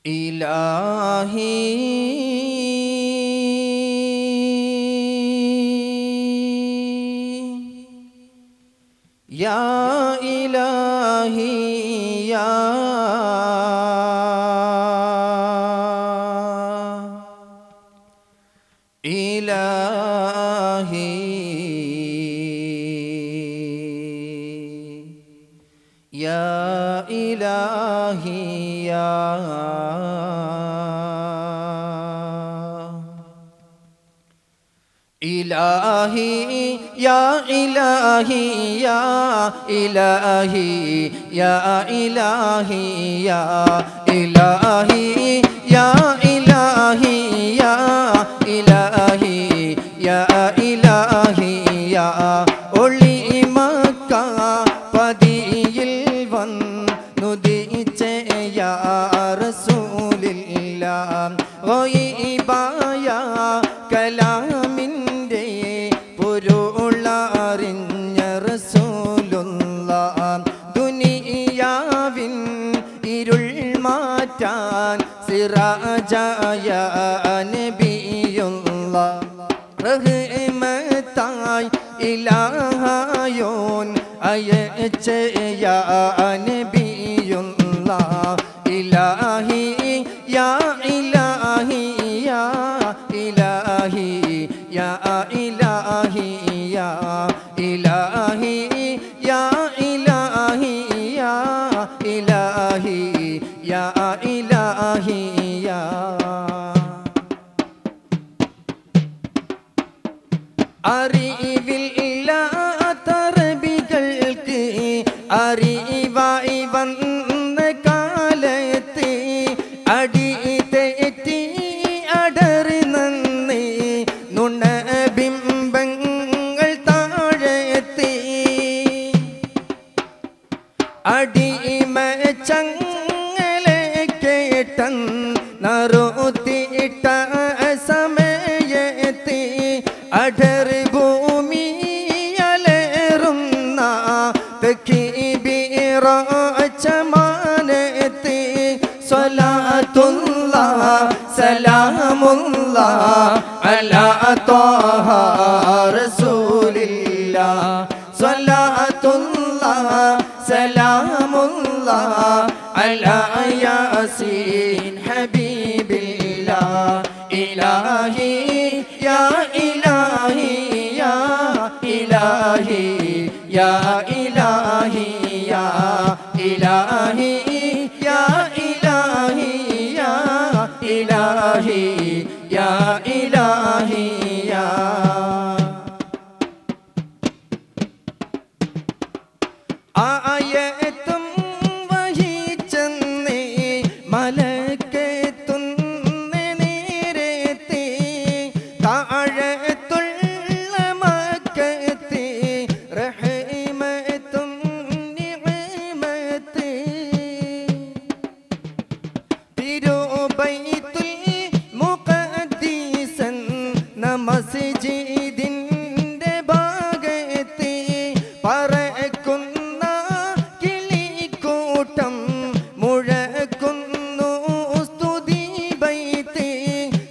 Ya ilahi ya ilahi ya ilahi ya ilahi ya ilahi ya ilahi ya ilahi ya ilahi ya ilahi ya ilahi ya ilahi ya ഒളി Mecca പതിയിൽ വന്നുദിച്ച യാ റസൂലില്ലാഹ് ഗൈബായ കലാമിൻ്റെ പൊരുളറിഞ്ഞ റസൂലുള്ളാഹ് ദുനിയാവിൻ ഇരുൾ മാറ്റാൻ സിറാജായ നബിയുള്ളാഹ് റഹ്മത്തായി ഇലാഹായോൻ അയച്ച യാ നബിയുള്ളാഹ് ഇലാഹി യാ ഇലാഹി യാ ഇലാഹി യാ ഇലാഹി യാ ഇലാഹി യാ ഇലാഹി യാ ഇലാഹി യാ ഇലാഹി യാ അറിവില്ലാത്ത അറബികൾക്ക് അറിവായി വന്ന കാലത്ത് അടി തെറ്റി അടറി നന്ദി നുണബിംബങ്ങൾ താഴെത്തി അടിമച്ചങ്ങളെ കേട്ടൻ നറുത്തിട്ട സമയത്ത് അടർ ഭൂമിയലേറുന്ന തക്ബീറച്ചമാനത്ത് സ്വലാത്തുല്ലാഹ് സലാമുല്ലാഹ് അലാ ത്വാഹ റസൂലില്ലാഹ് സ്വലാത്തുല്ലാഹ് സലാമുല്ലാഹ് അലാ യാസീൻ ഹബീബില്ലാഹ് ഇലാഹി യാ ഇലാഹി യാ ഇലാഹി യാ ഇലാഹി യാ ഇലാഹി യാ ഇലാഹി യാ ഇലാഹി യാ ഇലാഹി യാ ആയത്തും വഹിച്ചെന്നേ മലക്കെത്തുന്ന നേരത്തെ താഴത്തുള്ള മക്കത്തെ റഹ്മത്തും നിഅമത്ത് തിരുബൈത്തുൽ മുഖദ്ദിസൻ മസ്ജിദിന്റെ ഭാഗത്തെ പറക്കുന്ന കിളിക്കൂട്ടം മുഴക്കുന്നു സ്തുതി ബൈത്ത്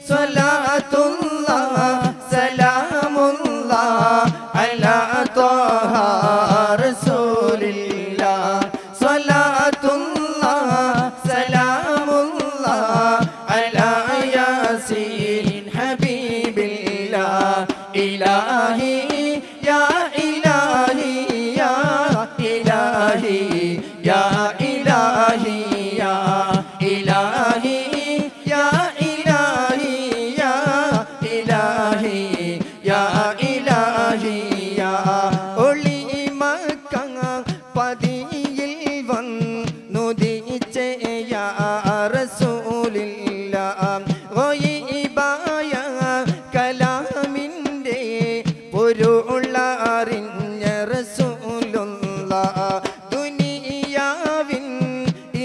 സ്വലാത്തുല്ലാഹ് സലാമുല്ലാഹ് അലാ ത്വാഹ റസൂലില്ലാഹ് സ്വലാത്തുല്ലാഹ് സലാമുല്ലാഹ് അലാ യാസീൻ ഹബീബില്ലാഹ് ഇലാഹി യാ ഇലാഹി യാ ഇലാഹി യാ ഇലാഹി യാ ഇലാഹി യാ ഇലാഹി യാ ഇലാഹി യാ ഇലാഹി യാ ഒളി മക്ക പതിയിൽ വന്നുദിച്ച യാ റസൂലില്ലാഹ് ഗൈബായ കലാമിൻ്റെ പൊരുളറിഞ്ഞ റസൂലുള്ളാഹ് ദുനിയാവിൻ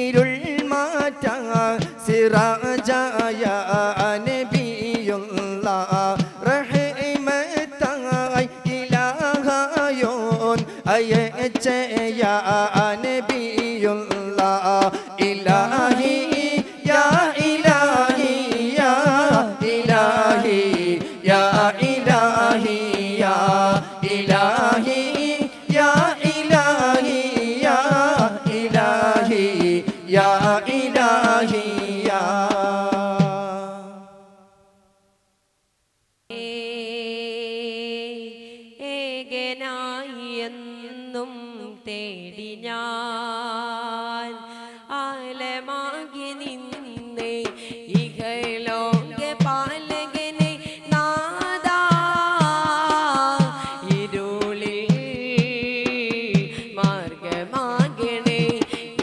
ഇരുൾ മാറ്റാൻ സിറാജായ നബിയുള്ളാഹ് റഹ്മത്തായി ഇലാഹായോൻ അയച്ച യാ നബിയുള്ളാഹ് ഇലാഹി യാ ഇലാഹി യാ ഇലാഹി യാ ഏകനായെന്നും തേടി ഞാൻ ആലമാകി നിന്നേ ഇഹലോക പാലകനെ നാദാ ഇരുളിൽ മാർഗമാകണേ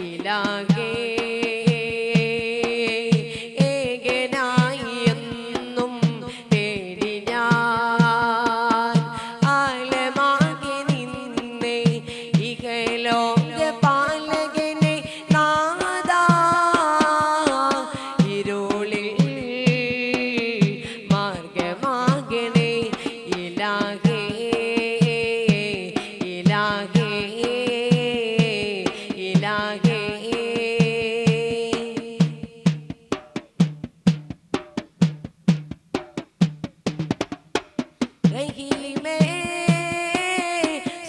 ഇലാഹേ ഏകനായെന്നും തേടി ഞാൻ ആലമാകി നിന്നേ ഇഹലോക പാലകനെ നാദാ ഇരുളിൽ മാർഗമാകണേ ഇലാഹേ ഇലാഹേ ഇലാഹേ റഹീമേ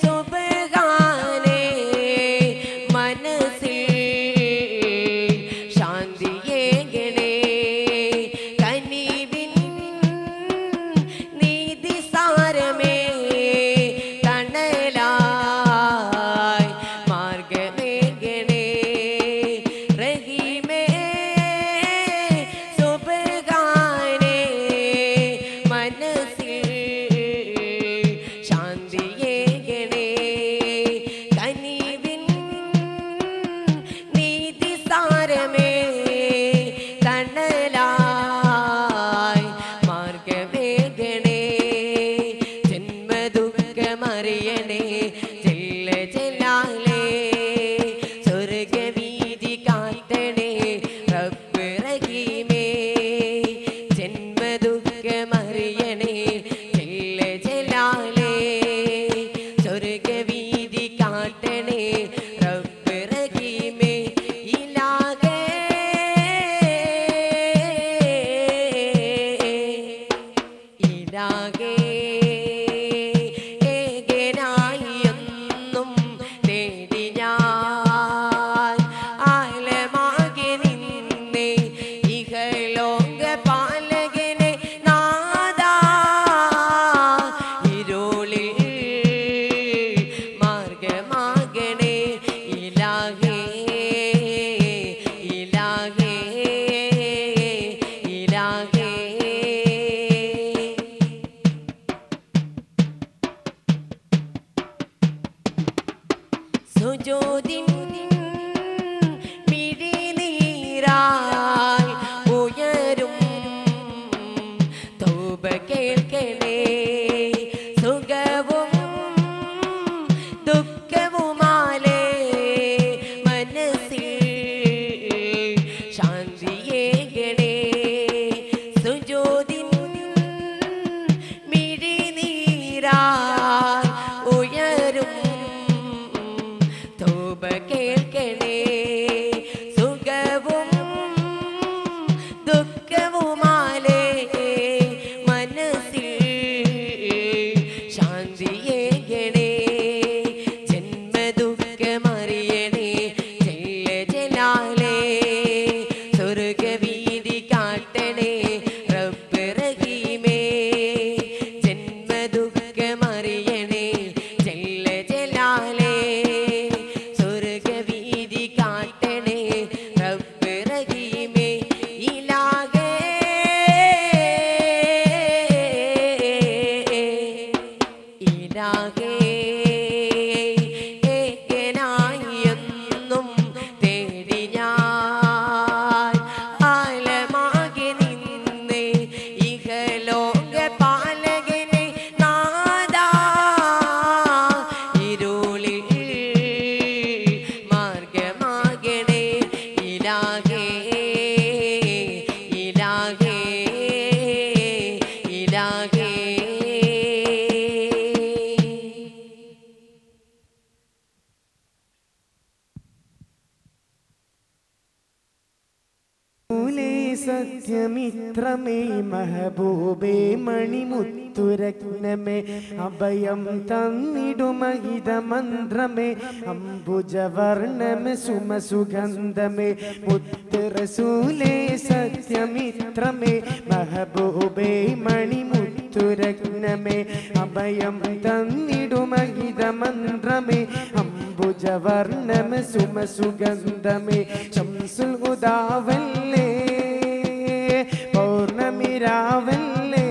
സുബ്ഹാനേ മനസ്സിൽ ശാന്തിയേകണേ കനിവിൻ നീതി സാരമേ തണലായി മാർഗമേകണേ റഹീമേ സുബ്ഹാനേ മനസ്സിൽ ശാന്തിയേകണേ കനിവിൻ നീതി സാരമേ തണലായി മാർഗമേകണേ ജന്മദുഃഖമറിയണേ ജല്ല ജലാലേ സ്വർഗവീതി കാട്ടണേ റബ്ബ് റഹീമേ ജന്മദുഃഖമറിയണേ ജല്ല ജലാലേ സ്വർഗവീതി കാട്ടണേ റബ്ബ് റഹീമേ ഇലാഹേ ഇലാഹേ ഏകനായെന്നും തേടി ഞാൻ ആലമാകി നിന്നേ ഇഹലോക പാലകനെ നാദാ ഇരുളിൽ മാർഗമാകണേ ഇലാഹേ ഇലാഹേ ഇലാഹേ സുജൂദിൻ മിഴിനീരാൽ ഉയരും തൗബ കേൾക്കണേ സുഖവും ദുഃഖവുമാലേ മനസ്സിൽ ശാന്തിയേകണേ സുജൂദിൻ മിഴിനീരാൽ ഉയരും തൗബ കേൾക്കണേ സുഖവും ദുഃഖവുമാലേ മനസ്സിൽ ശാന്തിയേകണേ ജന്മദുഃഖമറിയണേ ജല്ല ജലാലേ സ്വർഗവീതി കാട്ടണേ റബ്ബ് റഹീമേ ജന്മദുഃഖമറിയണേ ജല്ല ജലാലേ സ്വർഗവീതി കാട്ടണേ റബ്ബ് റഹീമേ ഇലാഹേ ഇലാഹേ ഏകനായെന്നും തേടി ഞാൻ ആലമാകി നിന്നേ ഇഹലോക പാലകനെ നാദാ ഇരുളിൽ മാർഗമാകണേ ഇലാഹേ ഇലാഹേ ഇലാഹേ സത്യമിത്രമേ മഹബൂബേ മണിമുത്തുരത്നമേ അഭയം തന്നിടുമഹിത മന്ത്രമേ അംബുജവർണ്ണമേ സുമസുഗന്ധമേ മുത്ത് റസൂലേ സത്യമിത്രമേ മഹബൂബേ മണിമുത്തുരത്നമേ അഭയം തന്നിടുമഹിത മന്ത്രമേ അംബുജവർണ്ണമേ സുമസുഗന്ധമേ ശംസുൽ ഹുദാവല്ലേ പൗർണമിരാവല്ലേ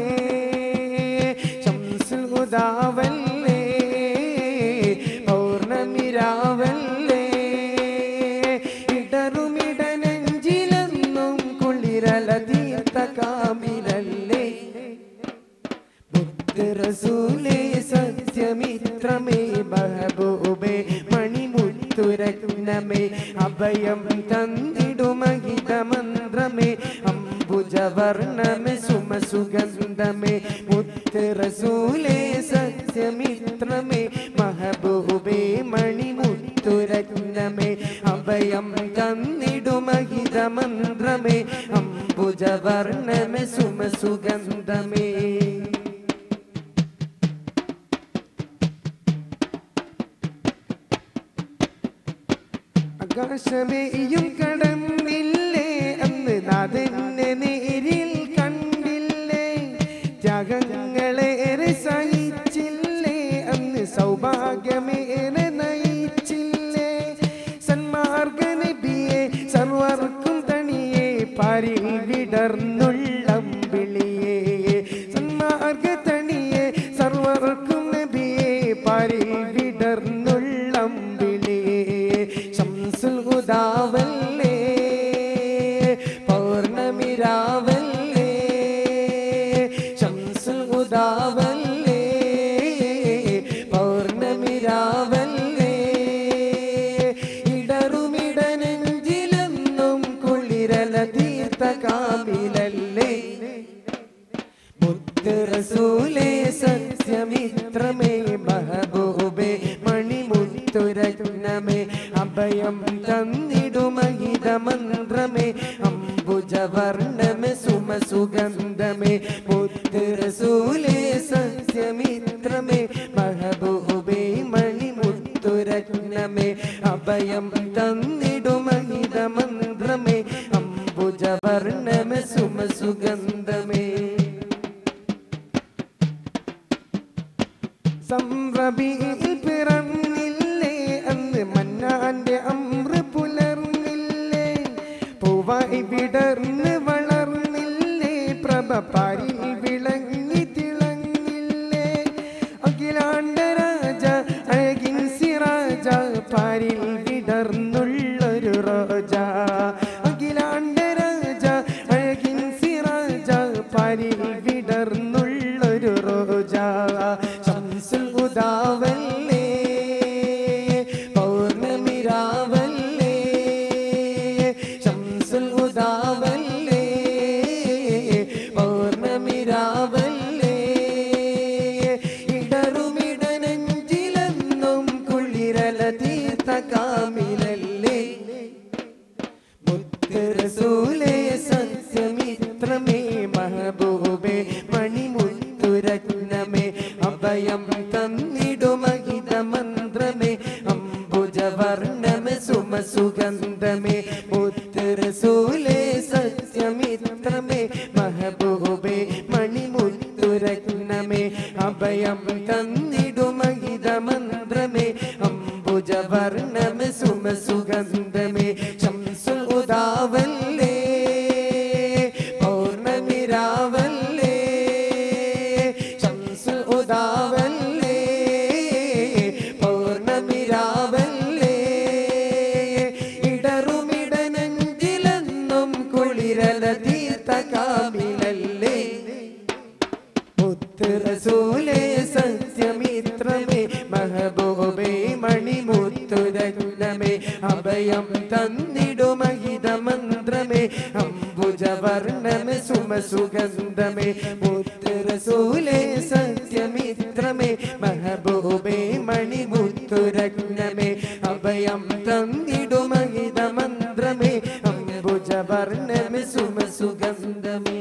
ശംസുൽ ഹുദാവല്ലേ പൗർണമിരാവല്ലേ ഇടറുമിടനെഞ്ചിലെന്നും കുളിരല തീർത്ത കാമിലല്ലേ മുത്ത് റസൂലേ സത്യമിത്രമേ മഹബൂബേ മണിമുത്തുരത്നമേ അഭയം തന്നിടുമഹിത മന്ത്രമേ അംബുജവർണ്ണമേ സുമസുഗന്ധമേ മുത്ത് റസൂലേ സത്യമിത്രമേ മഹബൂബേ മണിമുത്തുരത്നമേ അഭയം തന്നിടുമഹിത മന്ത്രമേ അംബുജവർണ്ണമേ സുമസുഗന്ധമേ ആകാശമേയും കടന്നില്ലേ അന്ന് നാഥനെ നേരിൽ കണ്ടില്ലേ ത്യാഗങ്ങളേറെ സഹിച്ചില്ലേ അന്ന് സൗഭാഗ്യമേറെ നയിച്ചില്ലേ സന്മാർഗ നബിയെ സർവർക്കും തണിയെ പാരിൽ വിടർന്നുള്ളമ്പിളിയെ സന്മാർഗ തണിയെ സർവർക്കും നബിയെ പാരിൽ വിടർന്നുള്ളമ്പിളിയെ ശംസുൽ ഹുദാവല്ലേ പൗർണമിരാവല്ലേ ശംസുൽ ഹുദാവല്ലേ പൗർണമിരാവല്ലേ ഇടറുമിടനെഞ്ചിലെന്നും കുളിരല തീർത്ത കാമിലല്ലേ മുത്ത് റസൂലേ സത്യമിത്രമേ മഹബൂബേ മണിമുത്തുരത്നമേ അഭയം തന്നിടുമഹിത മന്ത്രമേ അംബുജവർണ്ണമേ സുമസുഗന്ധമേ മുത്ത് റസൂലേ സത്യമിത്രമേ മഹബൂബേ മണിമുത്തുരത്നമേ അഭയം തന്നിടുമഹിത മന്ത്രമേ അംബുജവർണ്ണമേ സുമസുഗന്ധമേ സംറബിയിൽ പിറന്നില്ലേ അന്ന് മന്നാന്റെ അമ്ര പുലർന്നില്ലേ പൂവായി വിടർന്ന് വളർന്നില്ലേ പ്രഭ പാരിൽ വിളങ്ങി തിളങ്ങില്ലേ അഖിലാണ്ട രാജ അഴകിൻ സിറാജ പാരിൽ വിടർന്നുള്ളൊരു റോജ അഖിലാണ്ട രാജ അഴകിൻ സിറാജ പാരിൽ വിടർന്നുള്ളൊരു റോജ ശംസുൽ ഹുദാവല്ലേ പൗർണമിരാവല്ലേ ശംസുൽ ഹുദാവല്ലേ പൗർണമിരാവല്ലേ ഇടറുമിടനെഞ്ചിലെന്നും കുളിരല തീർത്ത കാമിലല്ലേ മുത്ത് റസൂലേ സത്യമിത്രമേ മഹബൂബേ മണിമുത്തുരത്നമേ അഭയം തന്നിടുമഹിത മന്ത്രമേ അംബുജവർണ്ണമേ സുമസുഗന്ധമേ മുത്ത് റസൂലേ സത്യമിത്രമേ മഹബൂബേ മണിമുത്തുരത്നമേ അഭയം തന്നിടുമഹിത മന്ത്രമേ അംബുജവർണ്ണമേ സുമസുഗന്ധമേ ശംസുൽ ഹുദാവല്ലേ പൗർണമിരാവല്ലേ ശംസുൽ ഹുദാവല്ലേ പൗർണമിരാവല്ലേ ഇടറുമിടനെഞ്ചിലെന്നും കുളിരല തീർത്ത കാമിലല്ലേ മുത്ത് റസൂലേ സത്യമിത്രമേ മഹബൂബേ മണിമുത്തുരത്നമേ അഭയം തന്നിടുമഹിത മന്ത്രമേ അംബുജവർണ്ണമേ സുമസുഗന്ധമേ മുത്ത് റസൂലേ സത്യമിത്രമേ മഹബൂബേ മണിമുത്തുരത്നമേ അഭയം തന്നിടുമഹിത മന്ത്രമേ അംബുജ അംബുജവർണ്ണമേ സുമസുഗന്ധമേ